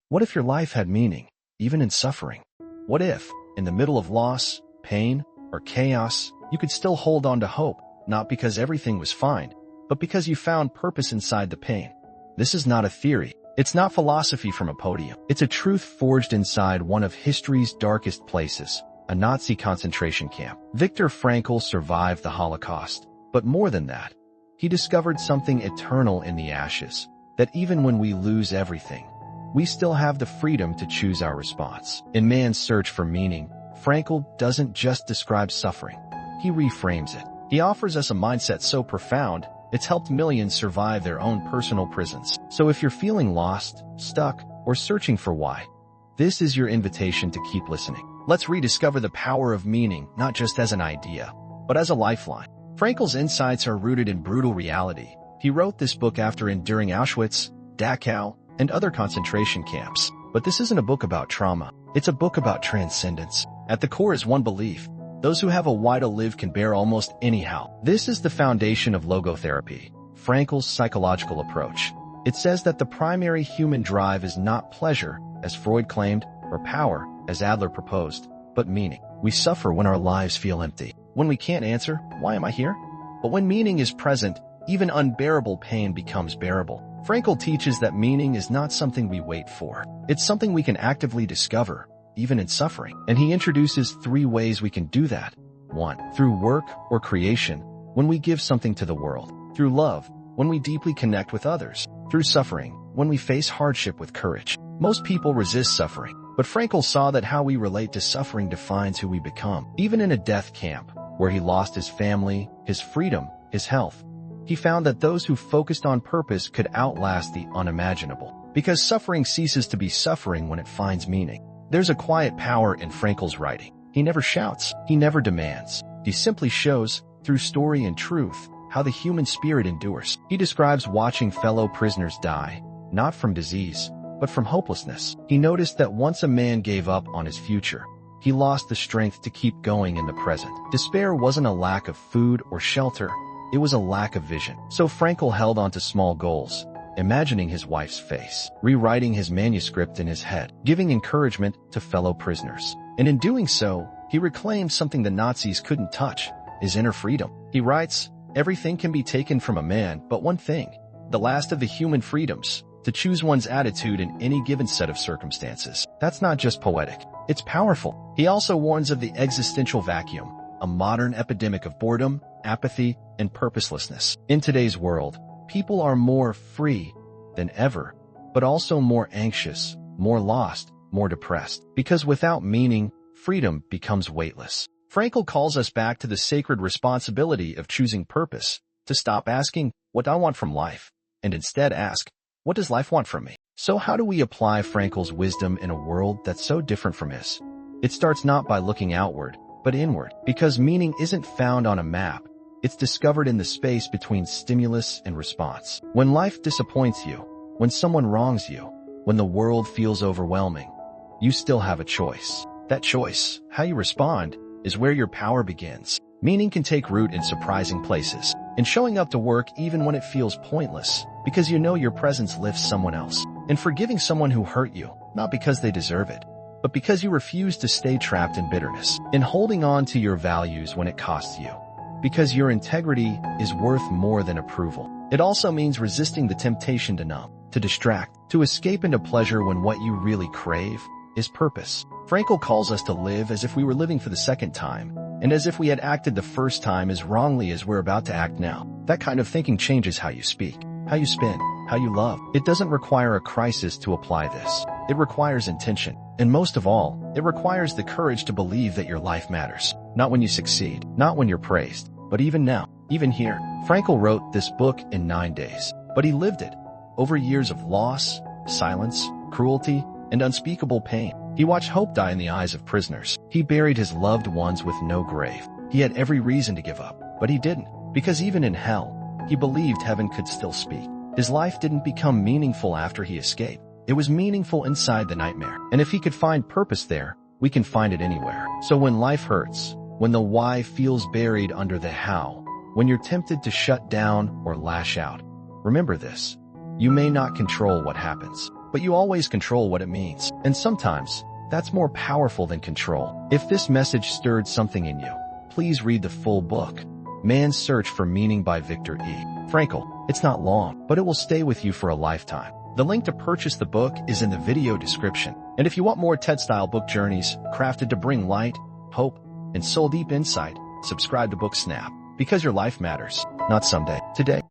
What if your life had meaning, even in suffering? What if, in the middle of loss, pain, or chaos, you could still hold on to hope, not because everything was fine, but because you found purpose inside the pain? This is not a theory. It's not philosophy from a podium. It's a truth forged inside one of history's darkest places, a Nazi concentration camp. Viktor Frankl survived the Holocaust, but more than that, he discovered something eternal in the ashes, that even when we lose everything, we still have the freedom to choose our response. In Man's Search for Meaning, Frankl doesn't just describe suffering. He reframes it. He offers us a mindset so profound, it's helped millions survive their own personal prisons. So if you're feeling lost, stuck, or searching for why, this is your invitation to keep listening. Let's rediscover the power of meaning, not just as an idea, but as a lifeline. Frankl's insights are rooted in brutal reality. He wrote this book after enduring Auschwitz, Dachau, and other concentration camps. But this isn't a book about trauma. It's a book about transcendence. At the core is one belief: those who have a why to live can bear almost anyhow. This is the foundation of logotherapy, Frankl's psychological approach. It says that the primary human drive is not pleasure, as Freud claimed, or power, as Adler proposed, but meaning. We suffer when our lives feel empty, when we can't answer, why am I here? But when meaning is present, even unbearable pain becomes bearable. Frankl teaches that meaning is not something we wait for. It's something we can actively discover, even in suffering. And he introduces 3 ways we can do that. 1. Through work or creation, when we give something to the world. Through love, when we deeply connect with others. Through suffering, when we face hardship with courage. Most people resist suffering, but Frankl saw that how we relate to suffering defines who we become. Even in a death camp, where he lost his family, his freedom, his health, he found that those who focused on purpose could outlast the unimaginable. Because suffering ceases to be suffering when it finds meaning. There's a quiet power in Frankl's writing. He never shouts. He never demands. He simply shows, through story and truth, how the human spirit endures. He describes watching fellow prisoners die, not from disease, but from hopelessness. He noticed that once a man gave up on his future, he lost the strength to keep going in the present. Despair wasn't a lack of food or shelter. It was a lack of vision. So Frankl held on to small goals, imagining his wife's face, rewriting his manuscript in his head, giving encouragement to fellow prisoners. And in doing so, he reclaimed something the Nazis couldn't touch: his inner freedom. He writes, "Everything can be taken from a man, but one thing, the last of the human freedoms, to choose one's attitude in any given set of circumstances." That's not just poetic. It's powerful. He also warns of the existential vacuum, a modern epidemic of boredom, apathy, and purposelessness. In today's world, people are more free than ever, but also more anxious, more lost, more depressed. Because without meaning, freedom becomes weightless. Frankl calls us back to the sacred responsibility of choosing purpose, to stop asking, "What do I want from life?" and instead ask, "What does life want from me?" So how do we apply Frankl's wisdom in a world that's so different from his? It starts not by looking outward, but inward. Because meaning isn't found on a map. It's discovered in the space between stimulus and response. When life disappoints you, when someone wrongs you, when the world feels overwhelming, you still have a choice. That choice, how you respond, is where your power begins. Meaning can take root in surprising places, in showing up to work even when it feels pointless, because you know your presence lifts someone else. In forgiving someone who hurt you, not because they deserve it, but because you refuse to stay trapped in bitterness. In holding on to your values when it costs you, because your integrity is worth more than approval. It also means resisting the temptation to numb, to distract, to escape into pleasure when what you really crave is purpose. Frankl calls us to live as if we were living for the second time, and as if we had acted the first time as wrongly as we're about to act now. That kind of thinking changes how you speak, how you spin, how you love. It doesn't require a crisis to apply this. It requires intention. And most of all, it requires the courage to believe that your life matters. Not when you succeed, not when you're praised, but even now, even here. Frankl wrote this book in 9 days, but he lived it. Over years of loss, silence, cruelty, and unspeakable pain. He watched hope die in the eyes of prisoners. He buried his loved ones with no grave. He had every reason to give up, but he didn't, because even in hell, he believed heaven could still speak. His life didn't become meaningful after he escaped. It was meaningful inside the nightmare. And if he could find purpose there, we can find it anywhere. So when life hurts, when the why feels buried under the how, when you're tempted to shut down or lash out, remember this: you may not control what happens, but but you always control what it means. And sometimes, that's more powerful than control. If this message stirred something in you, please read the full book, Man's Search for Meaning by Viktor E. Frankl. It's not long, but it will stay with you for a lifetime. The link to purchase the book is in the video description. And if you want more TED-style book journeys crafted to bring light, hope, and soul-deep insight, subscribe to Book Snap, because your life matters, not someday, today.